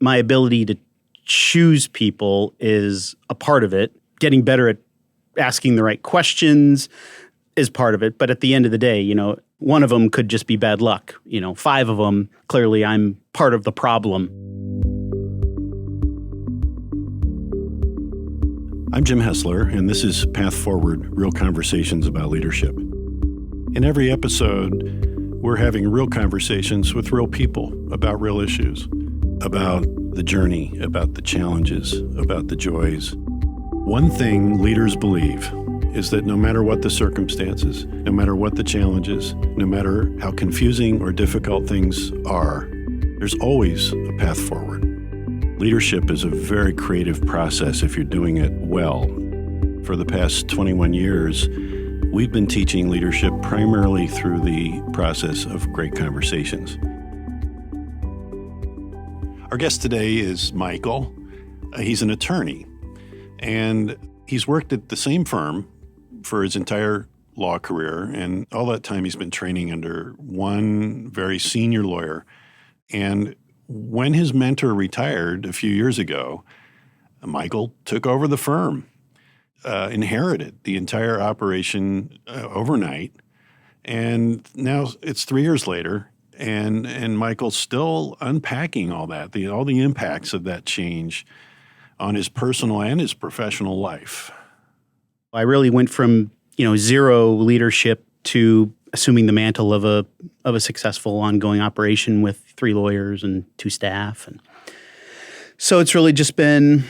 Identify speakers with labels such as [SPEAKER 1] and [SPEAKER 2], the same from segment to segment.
[SPEAKER 1] my ability to choose people is a part of it. Getting better at asking the right questions is part of it. But at the end of the day, one of them could just be bad luck. 5 of them, clearly I'm part of the problem.
[SPEAKER 2] I'm Jim Hessler, and this is Path Forward, Real Conversations about Leadership. In every episode, we're having real conversations with real people about real issues, about the journey, about the challenges, about the joys. One thing leaders believe is that no matter what the circumstances, no matter what the challenges, no matter how confusing or difficult things are, there's always a path forward. Leadership is a very creative process if you're doing it well. For the past 21 years, we've been teaching leadership primarily through the process of great conversations. Our guest today is Michael. He's an attorney, and he's worked at the same firm for his entire law career, and all that time he's been training under one very senior lawyer. And when his mentor retired a few years ago, Michael took over the firm, inherited the entire operation overnight, and now it's 3 years later, and Michael's still unpacking all that, all the impacts of that change on his personal and his professional life.
[SPEAKER 1] I really went from, zero leadership to assuming the mantle of a successful ongoing operation with 3 lawyers and 2 staff. And so it's really just been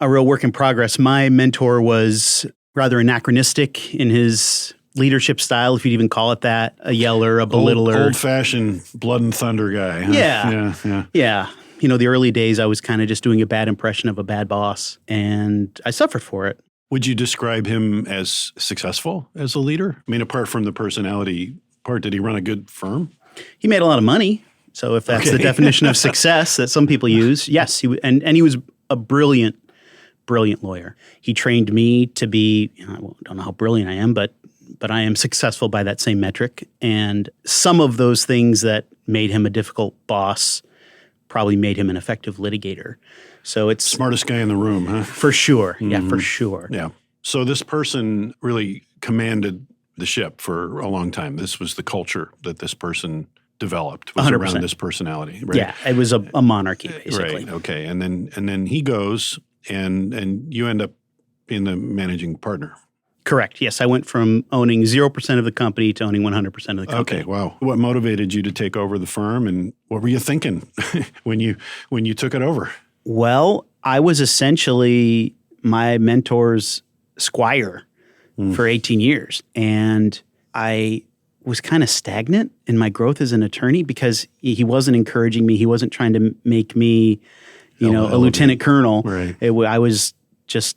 [SPEAKER 1] a real work in progress. My mentor was rather anachronistic in his leadership style, if you'd even call it that, a yeller, a belittler.
[SPEAKER 2] Old-fashioned blood and thunder guy. Huh?
[SPEAKER 1] Yeah. The early days I was kind of just doing a bad impression of a bad boss, and I suffered for it.
[SPEAKER 2] Would you describe him as successful as a leader? I mean, apart from the personality part, did he run a good firm?
[SPEAKER 1] He made a lot of money. So if that's the definition of success that some people use, yes. And he was a brilliant lawyer. He trained me to be, I don't know how brilliant I am, but I am successful by that same metric. And some of those things that made him a difficult boss probably made him an effective litigator. So it's
[SPEAKER 2] smartest guy in the room, huh?
[SPEAKER 1] For sure. Mm-hmm. Yeah, for sure.
[SPEAKER 2] Yeah. So this person really commanded the ship for a long time. This was the culture that this person developed, was 100%. Around this personality, right?
[SPEAKER 1] Yeah, it was a monarchy, basically.
[SPEAKER 2] Right. Okay. And then he goes, and you end up being the managing partner.
[SPEAKER 1] Correct. Yes, I went from owning 0% of the company to owning 100% of the company.
[SPEAKER 2] Okay, wow. What motivated you to take over the firm, and what were you thinking when you took it over?
[SPEAKER 1] Well, I was essentially my mentor's squire for 18 years, and I was kind of stagnant in my growth as an attorney because he wasn't encouraging me. He wasn't trying to make me, a lieutenant colonel.
[SPEAKER 2] Right.
[SPEAKER 1] I was just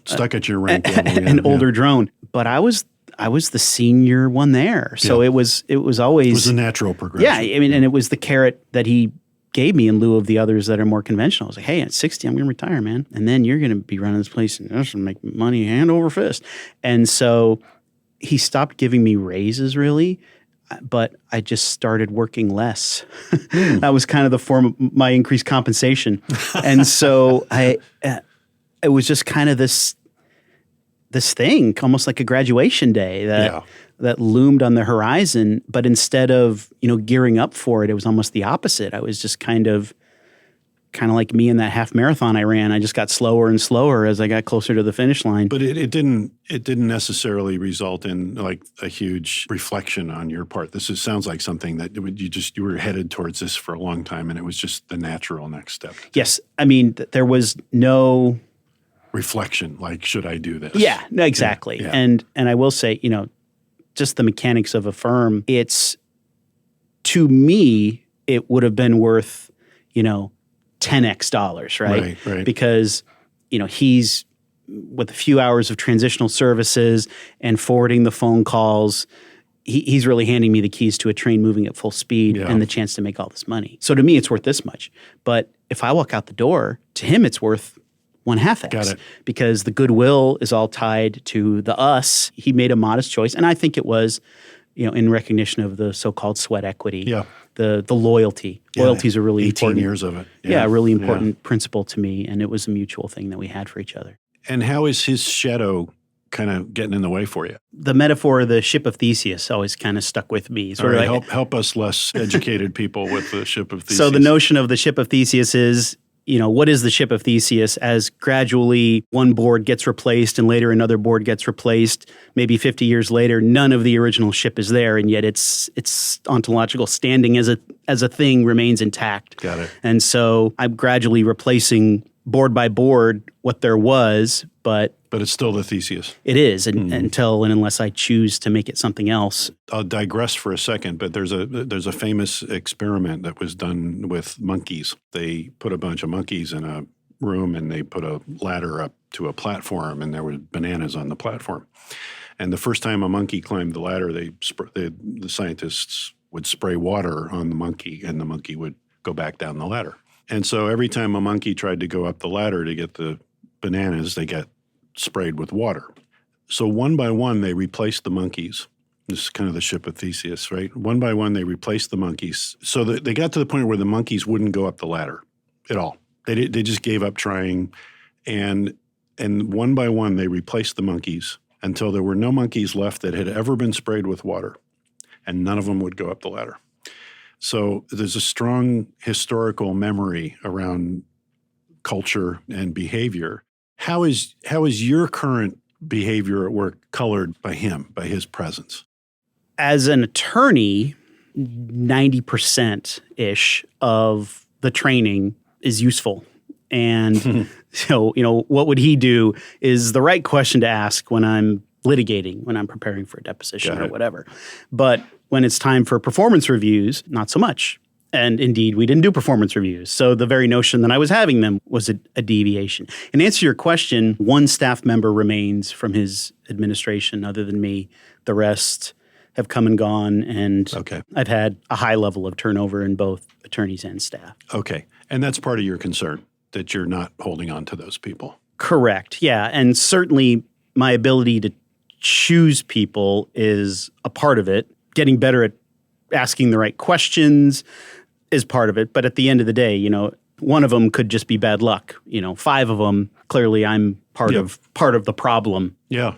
[SPEAKER 2] stuck at your rank level,
[SPEAKER 1] an older drone. But I was the senior one there. So it was always...
[SPEAKER 2] It was a natural progression.
[SPEAKER 1] Yeah, and it was the carrot that he gave me in lieu of the others that are more conventional. I was like, hey, at 60, I'm going to retire, man. And then you're going to be running this place and just make money hand over fist. And so he stopped giving me raises, really, but I just started working less. That was kind of the form of my increased compensation. And so it was just kind of this thing, almost like a graduation day that loomed on the horizon. But instead of, gearing up for it, it was almost the opposite. I was just kind of like me in that half marathon I ran. I just got slower and slower as I got closer to the finish line.
[SPEAKER 2] But it didn't necessarily result in like a huge reflection on your part. Sounds like something that you were headed towards this for a long time, and it was just the natural next step.
[SPEAKER 1] Yes. I mean, there was no
[SPEAKER 2] reflection, like, should I do this?
[SPEAKER 1] Yeah, no, exactly. Yeah. And I will say, just the mechanics of a firm, to me, it would have been worth, 10x dollars, right?
[SPEAKER 2] Right.
[SPEAKER 1] Because, he's with a few hours of transitional services and forwarding the phone calls, he's really handing me the keys to a train moving at full speed and the chance to make all this money. So to me, it's worth this much. But if I walk out the door, to him, it's worth 1/2x.
[SPEAKER 2] Got it.
[SPEAKER 1] Because the goodwill is all tied to the us. He made a modest choice. And I think it was, in recognition of the so-called sweat equity,
[SPEAKER 2] Yeah.
[SPEAKER 1] the loyalty.
[SPEAKER 2] Yeah,
[SPEAKER 1] Loyalty is a really
[SPEAKER 2] 18
[SPEAKER 1] important
[SPEAKER 2] years of it.
[SPEAKER 1] Yeah, a really important principle to me, and it was a mutual thing that we had for each other.
[SPEAKER 2] And how is his shadow kind of getting in the way for you?
[SPEAKER 1] The metaphor of the ship of Theseus always kind of stuck with me.
[SPEAKER 2] All right, help us less educated people with the ship of Theseus.
[SPEAKER 1] So the notion of the ship of Theseus is, what is the ship of Theseus? As gradually one board gets replaced and later another board gets replaced, maybe 50 years later, none of the original ship is there, and yet its ontological standing as a thing remains intact.
[SPEAKER 2] Got it.
[SPEAKER 1] And so I'm gradually replacing board by board what there was, but
[SPEAKER 2] it's still the Theseus.
[SPEAKER 1] It is, until and unless I choose to make it something else.
[SPEAKER 2] I'll digress for a second, but there's a famous experiment that was done with monkeys. They put a bunch of monkeys in a room and they put a ladder up to a platform, and there were bananas on the platform. And the first time a monkey climbed the ladder, the scientists would spray water on the monkey, and the monkey would go back down the ladder. And so every time a monkey tried to go up the ladder to get the bananas, they got sprayed with water. So one by one, they replaced the monkeys. This is kind of the ship of Theseus, right? One by one, they replaced the monkeys. So they got to the point where the monkeys wouldn't go up the ladder at all. They just gave up trying. And one by one, they replaced the monkeys until there were no monkeys left that had ever been sprayed with water. And none of them would go up the ladder. So there's a strong historical memory around culture and behavior. How is your current behavior at work colored by him, by his presence?
[SPEAKER 1] As an attorney, 90%-ish of the training is useful. And so, what would he do is the right question to ask when I'm litigating, when I'm preparing for a deposition or whatever. But when it's time for performance reviews, not so much. And indeed, we didn't do performance reviews. So the very notion that I was having them was a deviation. In answer to your question, one staff member remains from his administration other than me. The rest have come and gone, and I've had a high level of turnover in both attorneys and staff.
[SPEAKER 2] Okay. And that's part of your concern, that you're not holding on to those people.
[SPEAKER 1] Correct. Yeah. And certainly my ability to choose people is a part of it. Getting better at asking the right questions is part of it. But at the end of the day, one of them could just be bad luck. 5 of them, clearly I'm part of the problem.
[SPEAKER 2] Yeah.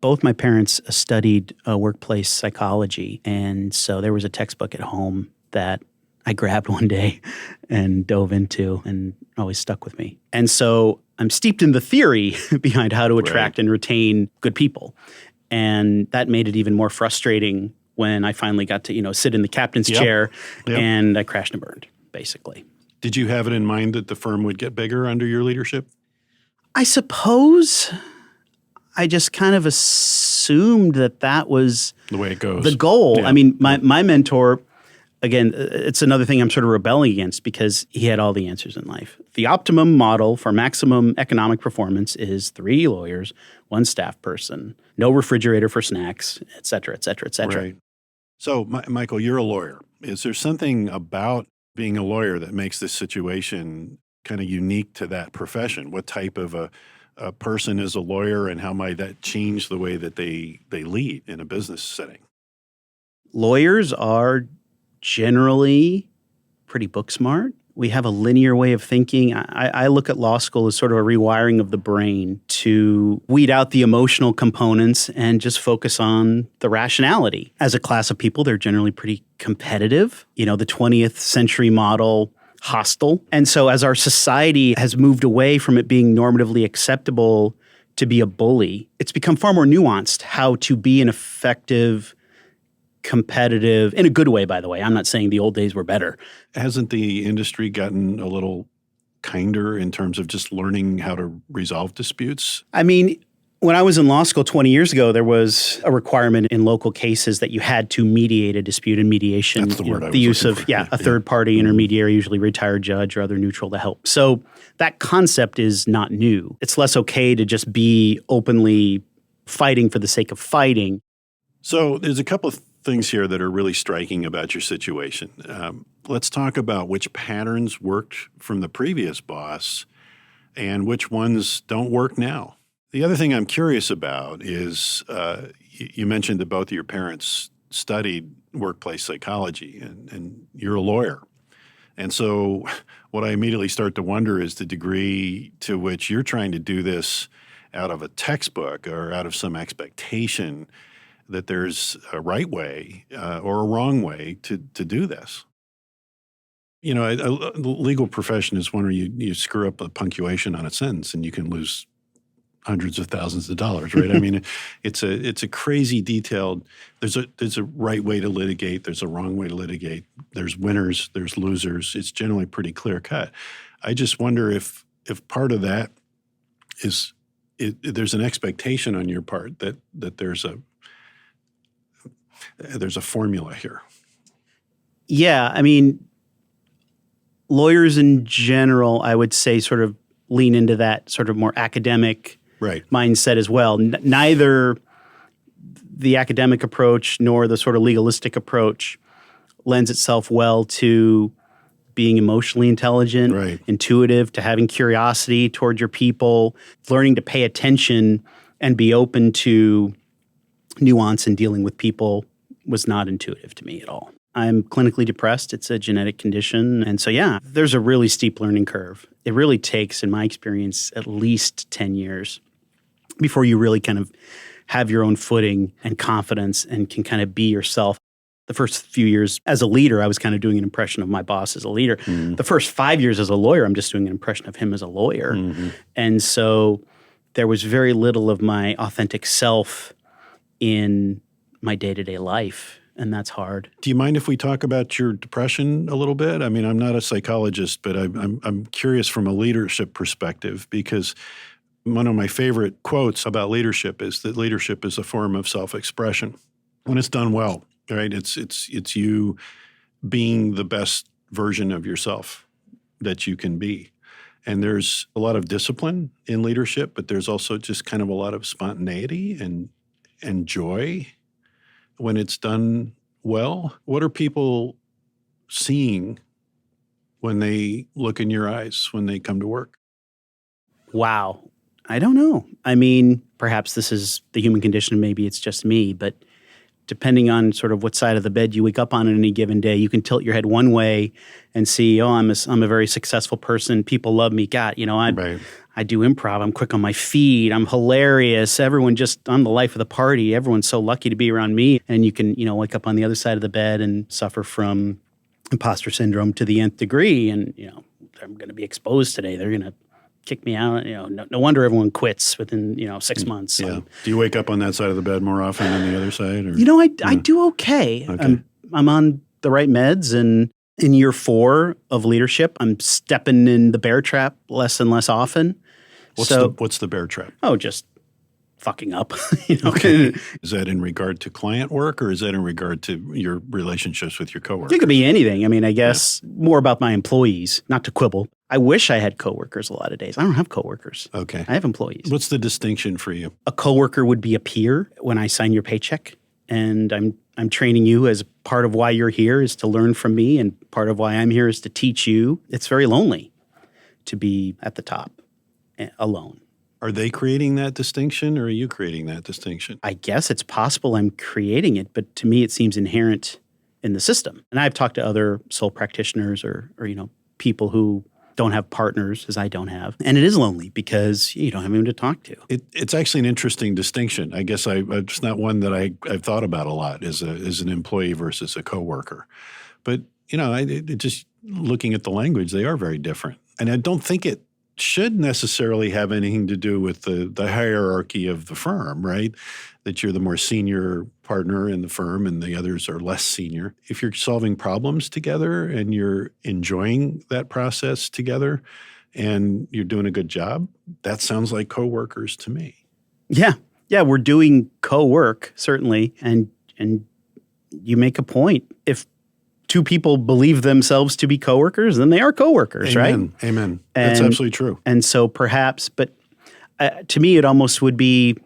[SPEAKER 1] Both my parents studied workplace psychology. And so there was a textbook at home that I grabbed one day and dove into and always stuck with me. And so I'm steeped in the theory behind how to attract and retain good people. And that made it even more frustrating when I finally got to, sit in the captain's chair and I crashed and burned, basically.
[SPEAKER 2] Did you have it in mind that the firm would get bigger under your leadership?
[SPEAKER 1] I suppose I just kind of assumed that was
[SPEAKER 2] the way it goes.
[SPEAKER 1] The goal.
[SPEAKER 2] Yeah.
[SPEAKER 1] I mean, my mentor, again, it's another thing I'm sort of rebelling against because he had all the answers in life. The optimum model for maximum economic performance is 3 lawyers, 1 staff person, no refrigerator for snacks, et cetera, et cetera, et cetera.
[SPEAKER 2] Right. So, Michael, you're a lawyer. Is there something about being a lawyer that makes this situation kind of unique to that profession? What type of a person is a lawyer, and how might that change the way that they lead in a business setting?
[SPEAKER 1] Lawyers are generally pretty book smart. We have a linear way of thinking. I look at law school as sort of a rewiring of the brain to weed out the emotional components and just focus on the rationality. As a class of people, they're generally pretty competitive. The 20th century model, hostile. And so as our society has moved away from it being normatively acceptable to be a bully, it's become far more nuanced how to be an effective, competitive, in a good way, by the way. I'm not saying the old days were better.
[SPEAKER 2] Hasn't the industry gotten a little kinder in terms of just learning how to resolve disputes?
[SPEAKER 1] I mean, when I was in law school 20 years ago, there was a requirement in local cases that you had to mediate a dispute, in mediation.
[SPEAKER 2] That's the word I was
[SPEAKER 1] the use
[SPEAKER 2] looking
[SPEAKER 1] of
[SPEAKER 2] for.
[SPEAKER 1] a third-party intermediary, usually retired judge or other neutral to help. So that concept is not new. It's less okay to just be openly fighting for the sake of fighting.
[SPEAKER 2] So there's a couple of things here that are really striking about your situation. Let's talk about which patterns worked from the previous boss and which ones don't work now. The other thing I'm curious about is you mentioned that both of your parents studied workplace psychology, and you're a lawyer. And so what I immediately start to wonder is the degree to which you're trying to do this out of a textbook or out of some expectation that there's a right way or a wrong way to do this. You know, the legal profession is one where you screw up a punctuation on a sentence and you can lose hundreds of thousands of dollars, right? I mean, it's a crazy detailed. There's a right way to litigate. There's a wrong way to litigate. There's winners. There's losers. It's generally pretty clear cut. I just wonder if part of that is there's an expectation on your part that there's a formula here.
[SPEAKER 1] Yeah, I mean, lawyers in general, I would say, sort of lean into that sort of more academic mindset as well. Neither the academic approach nor the sort of legalistic approach lends itself well to being emotionally intelligent, intuitive, to having curiosity toward your people, learning to pay attention and be open to nuance in dealing with people was not intuitive to me at all. I'm clinically depressed. It's a genetic condition. And so, yeah, there's a really steep learning curve. It really takes, in my experience, at least 10 years before you really kind of have your own footing and confidence and can kind of be yourself. The first few years as a leader, I was kind of doing an impression of my boss as a leader. Mm-hmm. The first 5 years as a lawyer, I'm just doing an impression of him as a lawyer. Mm-hmm. And so there was very little of my authentic self in my day-to-day life. And that's hard.
[SPEAKER 2] Do you mind if we talk about your depression a little bit? I mean, I'm not a psychologist, but I'm curious from a leadership perspective, because one of my favorite quotes about leadership is that leadership is a form of self-expression when it's done well, right? It's you being the best version of yourself that you can be. And there's a lot of discipline in leadership, but there's also just kind of a lot of spontaneity and joy when it's done well. What are people seeing when they look in your eyes when they come to work?
[SPEAKER 1] Wow. I don't know. I mean, perhaps this is the human condition. Maybe it's just me. But depending on sort of what side of the bed you wake up on any given day, you can tilt your head one way and see, oh, I'm a very successful person. People love me. God, you know, I do improv. I'm quick on my feet. I'm hilarious. I'm the life of the party. Everyone's so lucky to be around me. And you can, wake up on the other side of the bed and suffer from imposter syndrome to the nth degree. And, I'm going to be exposed today. They're going to kick me out. No wonder everyone quits within, 6 months.
[SPEAKER 2] Yeah. Do you wake up on that side of the bed more often than the other side? Or?
[SPEAKER 1] I do okay. I'm on the right meds, and in year 4 of leadership, I'm stepping in the bear trap less and less often.
[SPEAKER 2] What's the bear trap?
[SPEAKER 1] Oh, just fucking up.
[SPEAKER 2] Okay. Is that in regard to client work, or is that in regard to your relationships with your coworkers?
[SPEAKER 1] It could be anything. I mean, I guess more about my employees, not to quibble. I wish I had coworkers a lot of days. I don't have coworkers.
[SPEAKER 2] Okay.
[SPEAKER 1] I have employees.
[SPEAKER 2] What's the distinction for you?
[SPEAKER 1] A coworker would be a peer when I sign your paycheck, and I'm training you as part of why you're here is to learn from me, and part of why I'm here is to teach you. It's very lonely to be at the top alone.
[SPEAKER 2] Are they creating that distinction, or are you creating that distinction?
[SPEAKER 1] I guess it's possible I'm creating it, but to me it seems inherent in the system. And I've talked to other sole practitioners or people who don't have partners, as I don't have. And it is lonely because you don't have anyone to talk to.
[SPEAKER 2] It's actually an interesting distinction. I guess it's not one that I've thought about a lot as an employee versus a coworker. But, just looking at the language, they are very different. And I don't think it should necessarily have anything to do with the hierarchy of the firm, right? That you're the more senior partner in the firm and the others are less senior. If you're solving problems together and you're enjoying that process together and you're doing a good job, that sounds like coworkers to me.
[SPEAKER 1] Yeah. Yeah, we're doing co-work, certainly. And you make a point. If 2 people believe themselves to be coworkers, then they are coworkers, right?
[SPEAKER 2] Amen. That's absolutely true.
[SPEAKER 1] And so perhaps, but to me, it almost would be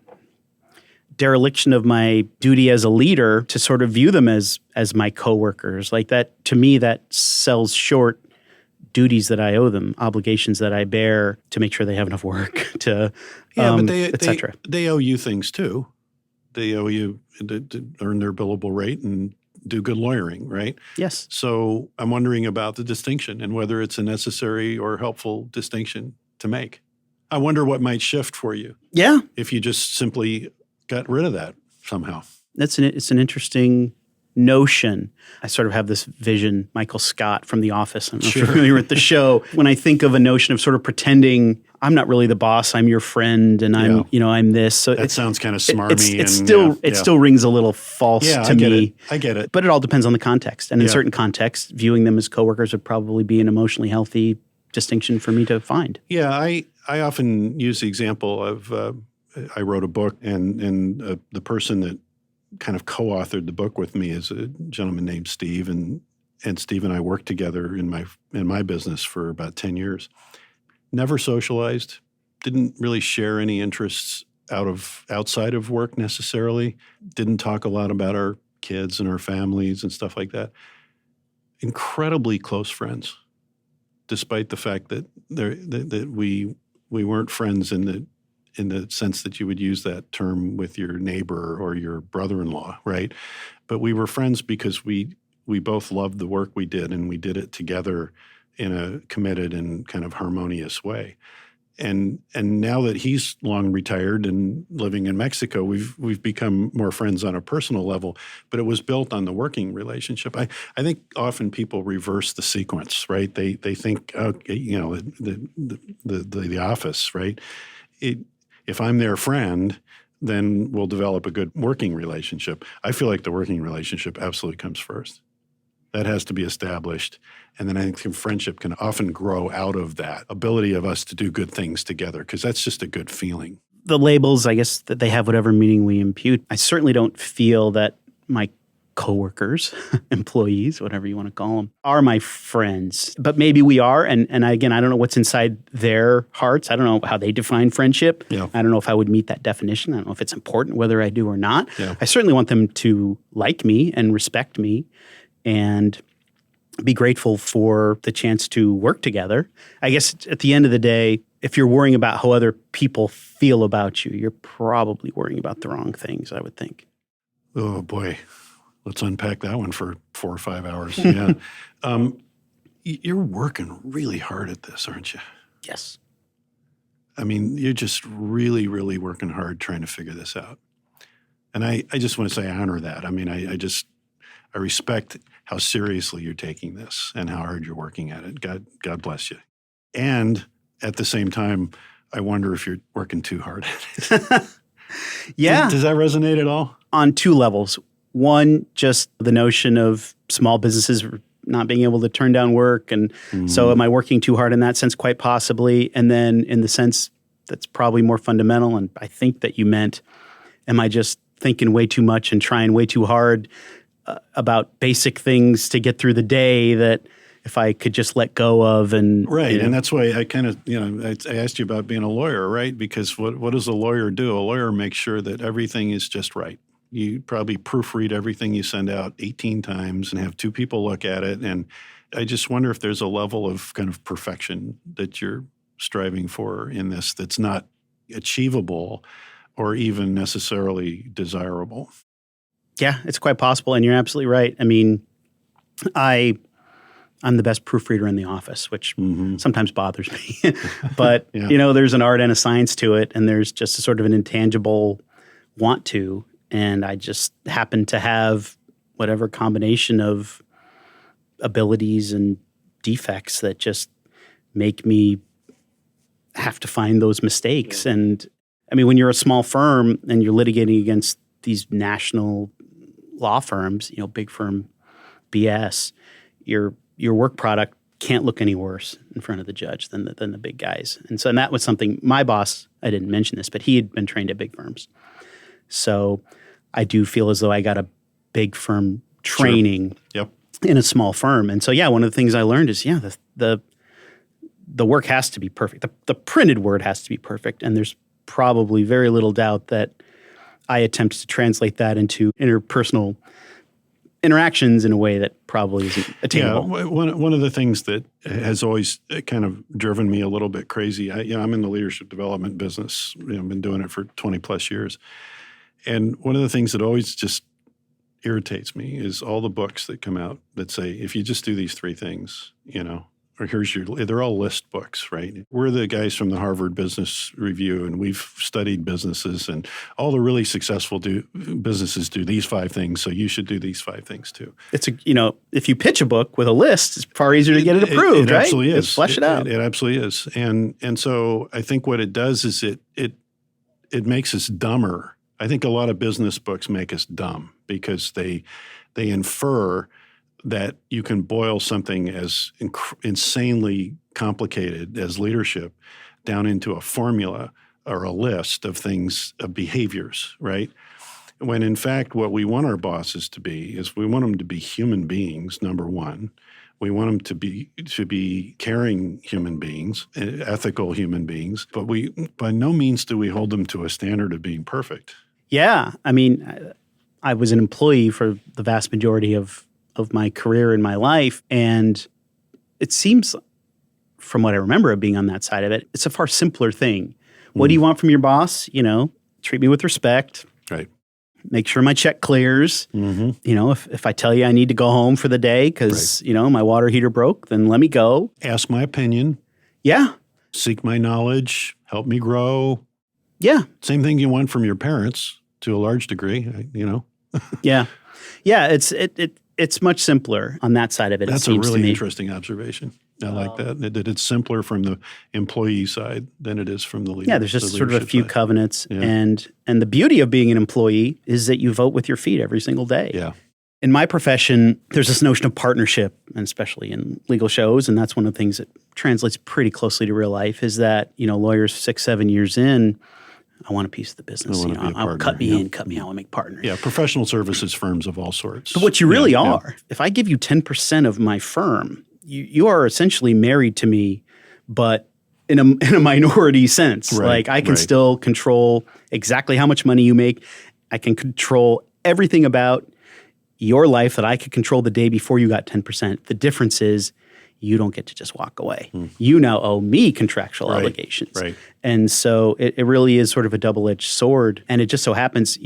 [SPEAKER 1] dereliction of my duty as a leader to sort of view them as my coworkers. Like that, to me, that sells short duties that I owe them, obligations that I bear to make sure they have enough work to,
[SPEAKER 2] but
[SPEAKER 1] et cetera.
[SPEAKER 2] They owe you things too. they owe you to earn their billable rate and do good lawyering, right?
[SPEAKER 1] Yes.
[SPEAKER 2] So I'm wondering about the distinction and whether it's a necessary or helpful distinction to make. I wonder what might shift for you.
[SPEAKER 1] Yeah.
[SPEAKER 2] If you just simply got rid of that somehow.
[SPEAKER 1] It's an interesting notion. I sort of have this vision, Michael Scott from The Office. I don't know if you're familiar with the show. When I think of a notion of sort of pretending I'm not really the boss, I'm your friend, and I'm this. So
[SPEAKER 2] that sounds kind of smarmy.
[SPEAKER 1] It still rings a little false to me.
[SPEAKER 2] I get it.
[SPEAKER 1] But it all depends on the context. And in certain contexts, viewing them as coworkers would probably be an emotionally healthy distinction for me to find.
[SPEAKER 2] Yeah, I often use the example of I wrote a book, and the person that kind of co-authored the book with me is a gentleman named Steve, and Steve and I worked together in my business for about 10 years. Never socialized, didn't really share any interests outside of work necessarily, didn't talk a lot about our kids and our families and stuff like that. Incredibly close friends, despite the fact that we weren't friends in the sense that you would use that term with your neighbor or your brother-in-law, right? But we were friends because we both loved the work we did, and we did it together in a committed and kind of harmonious way. And now that he's long retired and living in Mexico, we've become more friends on a personal level, but it was built on the working relationship. I think often people reverse the sequence, right? They think, okay, the office, right? If I'm their friend, then we'll develop a good working relationship. I feel like the working relationship absolutely comes first. That has to be established. And then I think friendship can often grow out of that ability of us to do good things together, because that's just a good feeling.
[SPEAKER 1] The labels, I guess, that they have whatever meaning we impute. I certainly don't feel that my coworkers, employees, whatever you want to call them, are my friends. But maybe we are. And again, I don't know what's inside their hearts. I don't know how they define friendship.
[SPEAKER 2] Yeah.
[SPEAKER 1] I don't know if I would meet that definition. I don't know if it's important whether I do or not.
[SPEAKER 2] Yeah.
[SPEAKER 1] I certainly want them to like me and respect me and be grateful for the chance to work together. I guess at the end of the day, if you're worrying about how other people feel about you, you're probably worrying about the wrong things, I would think.
[SPEAKER 2] Oh, boy. Let's unpack that one for 4 or 5 hours. Yeah. You're working really hard at this, aren't you?
[SPEAKER 1] Yes.
[SPEAKER 2] I mean, you're just really, really working hard trying to figure this out. And I just want to say I honor that. I mean, I respect how seriously you're taking this and how hard you're working at it. God bless you. And at the same time, I wonder if you're working too hard at it.
[SPEAKER 1] Yeah.
[SPEAKER 2] Does that resonate at all?
[SPEAKER 1] On 2 levels. One, just the notion of small businesses not being able to turn down work. And so am I working too hard in that sense? Quite possibly. And then in the sense that's probably more fundamental, and I think that you meant, am I just thinking way too much and trying way too hard about basic things to get through the day that if I could just let go of? And
[SPEAKER 2] right. And that's why I kind of, I asked you about being a lawyer, right? Because what does a lawyer do? A lawyer makes sure that everything is just right. You probably proofread everything you send out 18 times and have 2 people look at it. And I just wonder if there's a level of kind of perfection that you're striving for in this that's not achievable or even necessarily desirable.
[SPEAKER 1] Yeah, it's quite possible. And you're absolutely right. I mean, I'm the best proofreader in the office, which sometimes bothers me. But, there's an art and a science to it. And there's just a sort of an intangible want to. And I just happen to have whatever combination of abilities and defects that just make me have to find those mistakes. Yeah. And I mean, when you're a small firm and you're litigating against these national law firms, big firm BS, your work product can't look any worse in front of the judge than the big guys. And that was something my boss, I didn't mention this, but he had been trained at big firms. So I do feel as though I got a big firm training in a small firm. And so, one of the things I learned is, the work has to be perfect. The printed word has to be perfect. And there's probably very little doubt that I attempt to translate that into interpersonal interactions in a way that probably isn't attainable.
[SPEAKER 2] Yeah, one of the things that has always kind of driven me a little bit crazy, I'm in the leadership development business. I've been doing it for 20 plus years. And one of the things that always just irritates me is all the books that come out that say, if you just do these three things, or they're all list books, right? We're the guys from the Harvard Business Review, and we've studied businesses, and all the really successful businesses do these 5 things, so you should do these 5 things too.
[SPEAKER 1] It's if you pitch a book with a list, it's far easier to get it approved,
[SPEAKER 2] it
[SPEAKER 1] right?
[SPEAKER 2] Absolutely is.
[SPEAKER 1] Flesh it out.
[SPEAKER 2] It absolutely is. And so I think what it does is it makes us dumber. I think a lot of business books make us dumb because they infer that you can boil something as insanely complicated as leadership down into a formula or a list of things, of behaviors, right? When in fact, what we want our bosses to be is we want them to be human beings, number one. We want them to be caring human beings, ethical human beings, but by no means do we hold them to a standard of being perfect.
[SPEAKER 1] Yeah. I mean, I was an employee for the vast majority of my career in my life. And it seems, from what I remember of being on that side of it, it's a far simpler thing. What do you want from your boss? Treat me with respect.
[SPEAKER 2] Right.
[SPEAKER 1] Make sure my check clears. If I tell you I need to go home for the day because, my water heater broke, then let me go. Ask
[SPEAKER 2] my opinion.
[SPEAKER 1] Yeah.
[SPEAKER 2] Seek my knowledge. Help me grow.
[SPEAKER 1] Yeah.
[SPEAKER 2] Same thing you want from your parents to a large degree,
[SPEAKER 1] Yeah. Yeah. It's much simpler on that side of it.
[SPEAKER 2] That's
[SPEAKER 1] it seems
[SPEAKER 2] a really
[SPEAKER 1] to me.
[SPEAKER 2] Interesting observation. I like that it's simpler from the employee side than it is from the leader.
[SPEAKER 1] Yeah, there's just sort of a few
[SPEAKER 2] side.
[SPEAKER 1] covenants. Yeah. And the beauty of being an employee is that you vote with your feet every single day.
[SPEAKER 2] Yeah.
[SPEAKER 1] In my profession, there's this notion of partnership, and especially in legal shows, and that's one of the things that translates pretty closely to real life, is that, lawyers 6-7 years in, I want a piece of the business. Cut me in, cut me out. I want to make partners.
[SPEAKER 2] Yeah, professional services firms of all sorts.
[SPEAKER 1] But what you really are, if I give you 10% of my firm, you are essentially married to me, but in a minority sense.
[SPEAKER 2] Right,
[SPEAKER 1] like I can still control exactly how much money you make. I can control everything about your life that I could control the day before you got 10%. The difference is you don't get to just walk away. You now owe me contractual obligations.
[SPEAKER 2] Right.
[SPEAKER 1] And so it really is sort of a double-edged sword. And it just so happens,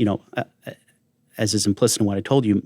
[SPEAKER 1] as is implicit in what I told you,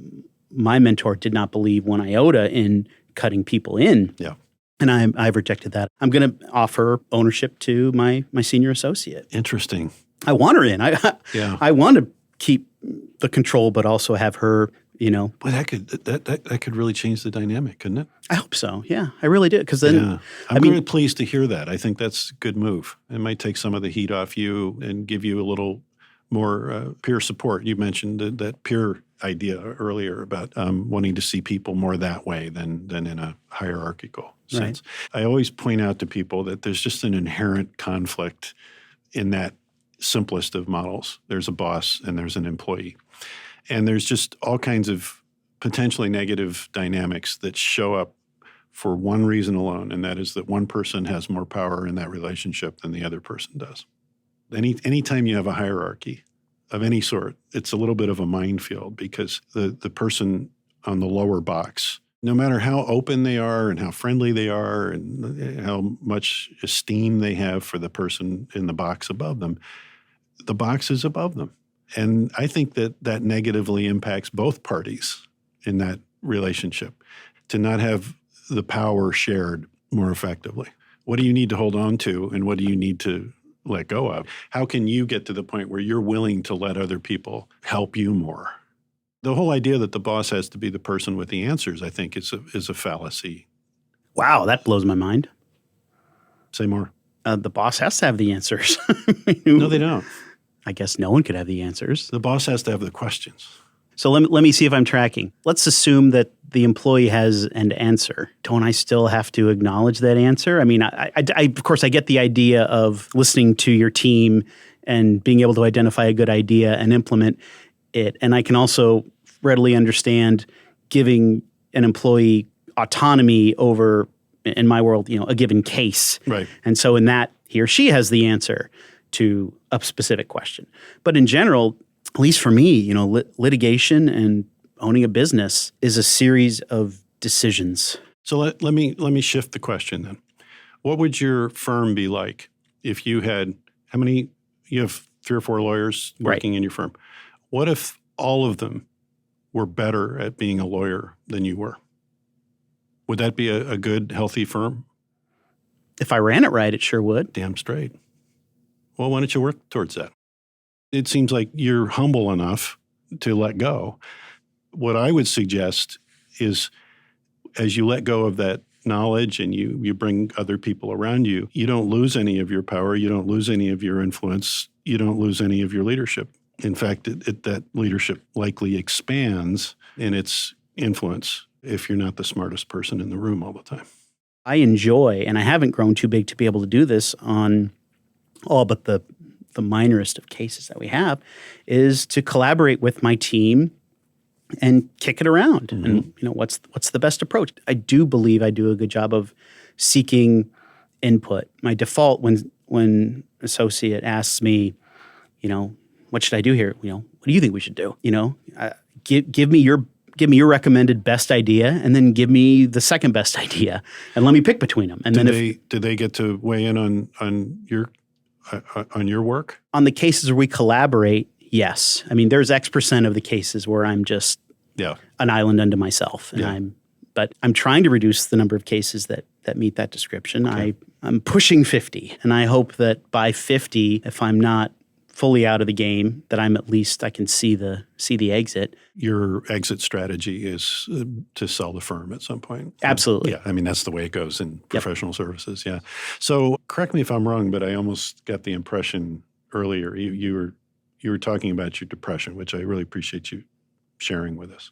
[SPEAKER 1] my mentor did not believe one iota in cutting people in.
[SPEAKER 2] Yeah.
[SPEAKER 1] And I've rejected that. I'm going to offer ownership to my senior associate.
[SPEAKER 2] Interesting.
[SPEAKER 1] I want her in. I want to keep the control, but also have her,
[SPEAKER 2] Well, that could really change the dynamic, couldn't it?
[SPEAKER 1] I hope so. Yeah, I really do. Because then,
[SPEAKER 2] I'm really pleased to hear that. I think that's a good move. It might take some of the heat off you and give you a little more peer support. You mentioned that peer idea earlier about wanting to see people more that way than in a hierarchical sense. Right. I always point out to people that there's just an inherent conflict in that simplest of models. There's a boss and there's an employee. And there's just all kinds of potentially negative dynamics that show up for one reason alone, and that is that one person has more power in that relationship than the other person does. Anytime you have a hierarchy of any sort, it's a little bit of a minefield because the person on the lower box, no matter how open they are and how friendly they are and how much esteem they have for the person in the box above them, the box is above them. And I think that negatively impacts both parties in that relationship to not have the power shared more effectively. What do you need to hold on to and what do you need to let go of? How can you get to the point where you're willing to let other people help you more? The whole idea that the boss has to be the person with the answers, I think, is a fallacy.
[SPEAKER 1] Wow, that blows my mind.
[SPEAKER 2] Say more.
[SPEAKER 1] The boss has to have the answers.
[SPEAKER 2] No, they don't.
[SPEAKER 1] I guess no one could have the answers.
[SPEAKER 2] The boss has to have the questions.
[SPEAKER 1] So let me see if I'm tracking. Let's assume that the employee has an answer. Don't I still have to acknowledge that answer? I mean, I of course, I get the idea of listening to your team and being able to identify a good idea and implement it. And I can also readily understand giving an employee autonomy over, in my world, a given case.
[SPEAKER 2] Right.
[SPEAKER 1] And so in that, he or she has the answer to a specific question. But in general, at least for me, litigation and owning a business is a series of decisions.
[SPEAKER 2] So let me shift the question then. What would your firm be like if you had, you have 3 or 4 lawyers working in your firm. What if all of them were better at being a lawyer than you were? Would that be a good, healthy firm?
[SPEAKER 1] If I ran it right, it sure would.
[SPEAKER 2] Damn straight. Well, why don't you work towards that? It seems like you're humble enough to let go. What I would suggest is, as you let go of that knowledge and you bring other people around you, you don't lose any of your power, you don't lose any of your influence, you don't lose any of your leadership. In fact, that leadership likely expands in its influence if you're not the smartest person in the room all the time.
[SPEAKER 1] I enjoy, and I haven't grown too big to be able to do this on all but the minorest of cases that we have, is to collaborate with my team and kick it around. Mm-hmm. And what's the best approach? I do believe I do a good job of seeking input. My default when associate asks me, what should I do here? What do you think we should do? Give me your recommended best idea, and then give me the second best idea, and let me pick between them. And
[SPEAKER 2] did they get to weigh in on your work?
[SPEAKER 1] On the cases where we collaborate, yes. I mean, there's X% of the cases where I'm just an island unto myself, and but I'm trying to reduce the number of cases that meet that description. Okay. I'm pushing 50, and I hope that by 50, if I'm not fully out of the game, that I can see the exit.
[SPEAKER 2] Your exit strategy is to sell the firm at some point.
[SPEAKER 1] Absolutely.
[SPEAKER 2] Yeah, I mean, that's the way it goes in professional services, yeah. So correct me if I'm wrong, but I almost got the impression earlier you were talking about your depression, which I really appreciate you sharing with us.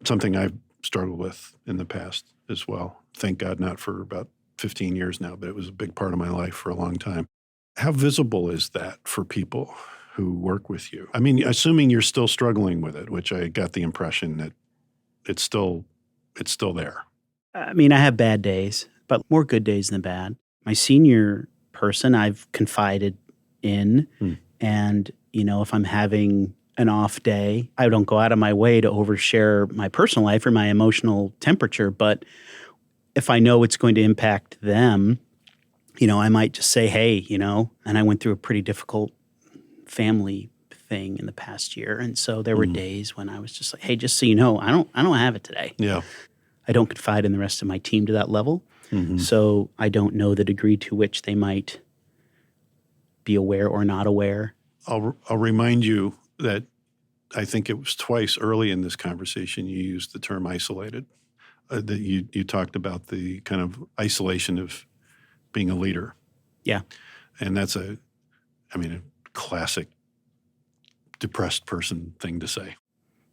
[SPEAKER 2] Something I've struggled with in the past as well. Thank God not for about 15 years now, but it was a big part of my life for a long time. How visible is that for people who work with you? I mean, assuming you're still struggling with it, which I got the impression that it's still there.
[SPEAKER 1] I mean, I have bad days, but more good days than bad. My senior person I've confided in, and if I'm having an off day, I don't go out of my way to overshare my personal life or my emotional temperature, but if I know it's going to impact them, I might just say, hey, and I went through a pretty difficult family thing in the past year. And so there were days when I was just like, hey, just so you know, I don't have it today.
[SPEAKER 2] Yeah.
[SPEAKER 1] I don't confide in the rest of my team to that level. Mm-hmm. So I don't know the degree to which they might be aware or not aware.
[SPEAKER 2] I'll remind you that I think it was twice early in this conversation you used the term isolated, that you talked about the kind of isolation of being a leader.
[SPEAKER 1] Yeah. And
[SPEAKER 2] that's a classic depressed person thing to say.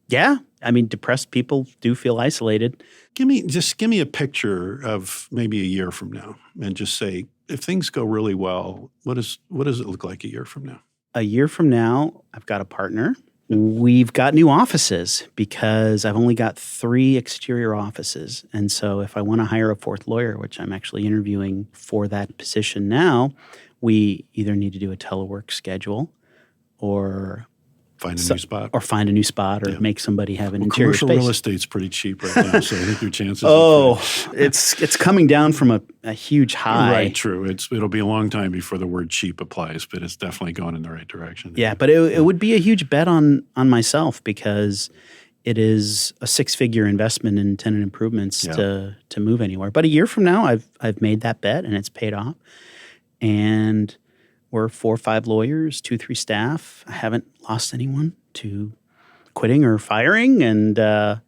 [SPEAKER 1] Yeah. I mean, depressed people do feel isolated.
[SPEAKER 2] Give me a picture of maybe a year from now and just say, if things go really well, what does it look like a year from now?
[SPEAKER 1] A year from now, I've got a partner. We've got new offices because I've only got 3 exterior offices. And so if I want to hire a 4th lawyer, which I'm actually interviewing for that position now, we either need to do a telework schedule or
[SPEAKER 2] find a
[SPEAKER 1] new spot or make somebody have an interior
[SPEAKER 2] commercial
[SPEAKER 1] space.
[SPEAKER 2] Real estate's pretty cheap right now, so I think your chances
[SPEAKER 1] it's coming down from a huge high.
[SPEAKER 2] Right, true. It'll be a long time before the word cheap applies, but it's definitely going in the right direction.
[SPEAKER 1] Yeah, but it would be a huge bet on myself because it is a 6-figure investment in tenant improvements to move anywhere. But a year from now, I've made that bet and it's paid off. And we're 4 or 5 lawyers, 2, 3 staff. I haven't lost anyone to quitting or firing, and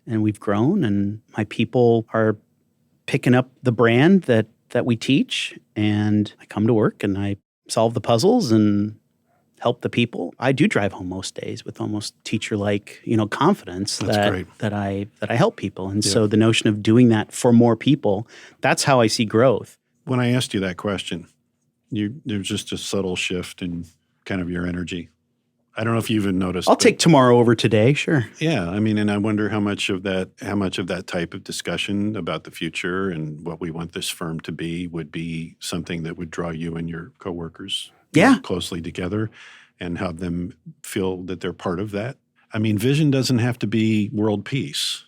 [SPEAKER 1] we've grown. And my people are picking up the brand that we teach. And I come to work and I solve the puzzles and help the people. I do drive home most days with almost teacher-like, confidence that I help people. And so the notion of doing that for more people, that's how I see growth.
[SPEAKER 2] When I asked you that question, there's just a subtle shift in kind of your energy. I don't know if you even noticed.
[SPEAKER 1] I'll take tomorrow over today, sure.
[SPEAKER 2] Yeah, I mean, and I wonder how much of that type of discussion about the future and what we want this firm to be would be something that would draw you and your coworkers closely together and have them feel that they're part of that. I mean, vision doesn't have to be world peace.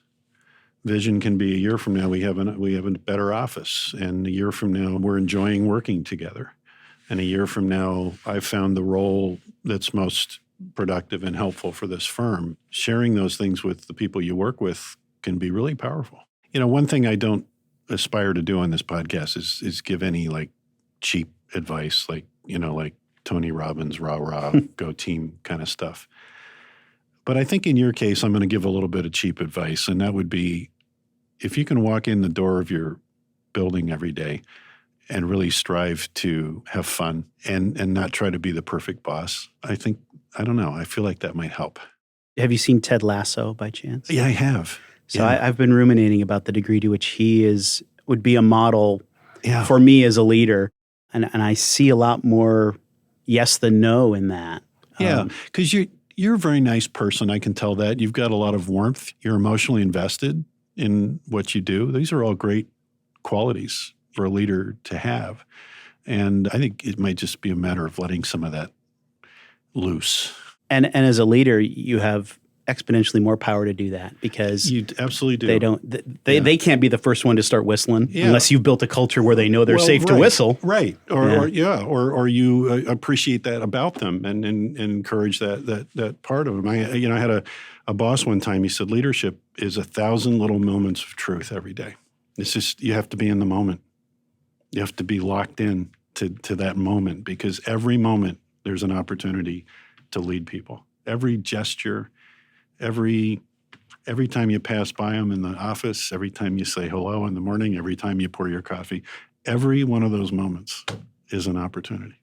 [SPEAKER 2] Vision can be a year from now we have a better office, and a year from now we're enjoying working together. And a year from now, I've found the role that's most productive and helpful for this firm, sharing those things with the people you work with can be really powerful. One thing I don't aspire to do on this podcast is give any like cheap advice, like Tony Robbins, rah, go team kind of stuff. But I think in your case, I'm going to give a little bit of cheap advice, and that would be if you can walk in the door of your building every day and really strive to have fun and not try to be the perfect boss, I feel like that might help.
[SPEAKER 1] Have you seen Ted Lasso by chance?
[SPEAKER 2] Yeah, I have.
[SPEAKER 1] So I've been ruminating about the degree to which he would be a model for me as a leader. And I see a lot more yes than no in that.
[SPEAKER 2] Yeah, because you're a very nice person. I can tell that. You've got a lot of warmth. You're emotionally invested in what you do. These are all great qualities for a leader to have. And I think it might just be a matter of letting some of that loose.
[SPEAKER 1] And as a leader, you have exponentially more power to do that because
[SPEAKER 2] you absolutely do.
[SPEAKER 1] They can't be the first one to start whistling unless you've built a culture where they know they're safe to whistle.
[SPEAKER 2] Right. Or you appreciate that about them and encourage that part of them. I had a boss one time. He said, leadership is 1,000 little moments of truth every day. It's just, you have to be in the moment. You have to be locked in to that moment because every moment there's an opportunity to lead people. Every gesture, every time you pass by them in the office, every time you say hello in the morning, every time you pour your coffee, every one of those moments is an opportunity.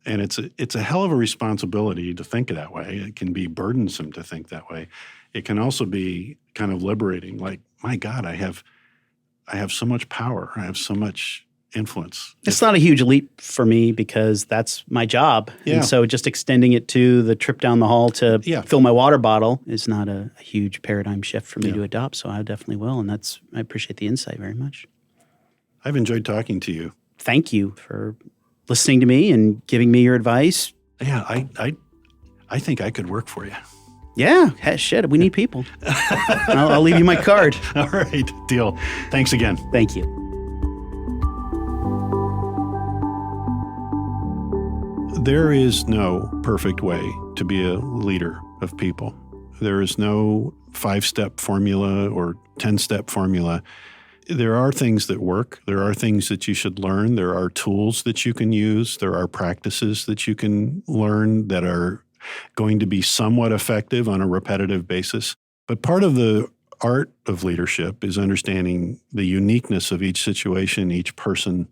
[SPEAKER 2] And it's a hell of a responsibility to think that way. It can be burdensome to think that way. It can also be kind of liberating. Like, my God, I have so much power. I have so much influence.
[SPEAKER 1] It's not a huge leap for me because that's my job.
[SPEAKER 2] Yeah.
[SPEAKER 1] And so just extending it to the trip down the hall to fill my water bottle is not a huge paradigm shift for me to adopt. So I definitely will. And I appreciate the insight very much.
[SPEAKER 2] I've enjoyed talking to you.
[SPEAKER 1] Thank you for listening to me and giving me your advice.
[SPEAKER 2] Yeah, I think I could work for you.
[SPEAKER 1] Yeah, shit, we need people. I'll leave you my card.
[SPEAKER 2] All right, deal. Thanks again.
[SPEAKER 1] Thank you.
[SPEAKER 2] There is no perfect way to be a leader of people. There is no 5-step formula or 10-step formula. There are things that work. There are things that you should learn. There are tools that you can use. There are practices that you can learn that are going to be somewhat effective on a repetitive basis. But part of the art of leadership is understanding the uniqueness of each situation, each person,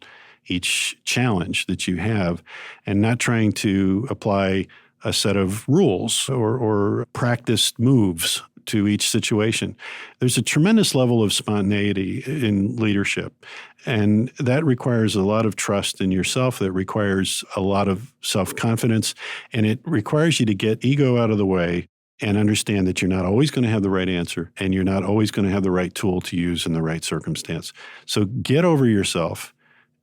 [SPEAKER 2] each challenge that you have, and not trying to apply a set of rules or practiced moves to each situation. There's a tremendous level of spontaneity in leadership, and that requires a lot of trust in yourself. That requires a lot of self-confidence, and it requires you to get ego out of the way and understand that you're not always going to have the right answer, and you're not always going to have the right tool to use in the right circumstance. So get over yourself.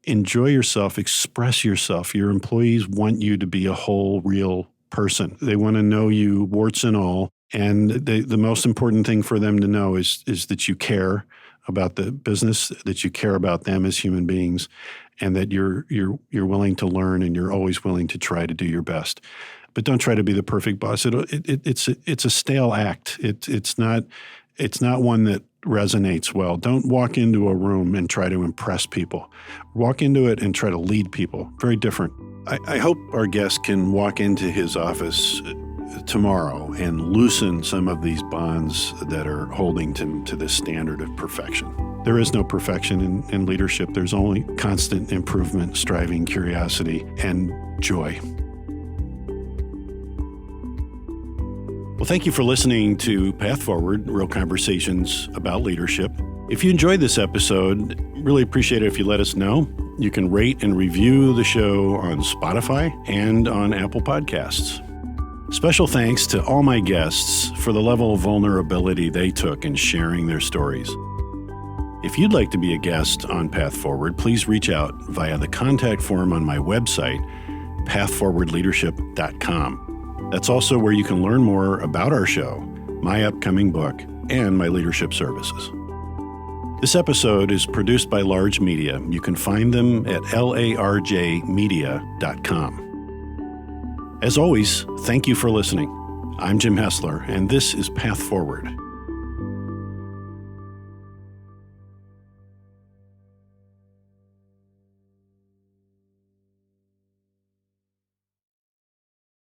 [SPEAKER 2] Enjoy yourself, express yourself. Your employees want you to be a whole, real person. They want to know you, warts and all. And the most important thing for them to know is that you care about the business, that you care about them as human beings, and that you're willing to learn and you're always willing to try to do your best. But don't try to be the perfect boss. It's a stale act. It's not one that resonates well. Don't walk into a room and try to impress people. Walk into it and try to lead people. Very different. I hope our guest can walk into his office tomorrow and loosen some of these bonds that are holding to this standard of perfection. There is no perfection in leadership. There's only constant improvement, striving, curiosity, and joy. Well, thank you for listening to Path Forward, Real Conversations about Leadership. If you enjoyed this episode, really appreciate it if you let us know. You can rate and review the show on Spotify and on Apple Podcasts. Special thanks to all my guests for the level of vulnerability they took in sharing their stories. If you'd like to be a guest on Path Forward, please reach out via the contact form on my website, pathforwardleadership.com. That's also where you can learn more about our show, my upcoming book, and my leadership services. This episode is produced by Large Media. You can find them at larjmedia.com. As always, thank you for listening. I'm Jim Hessler, and this is Path Forward.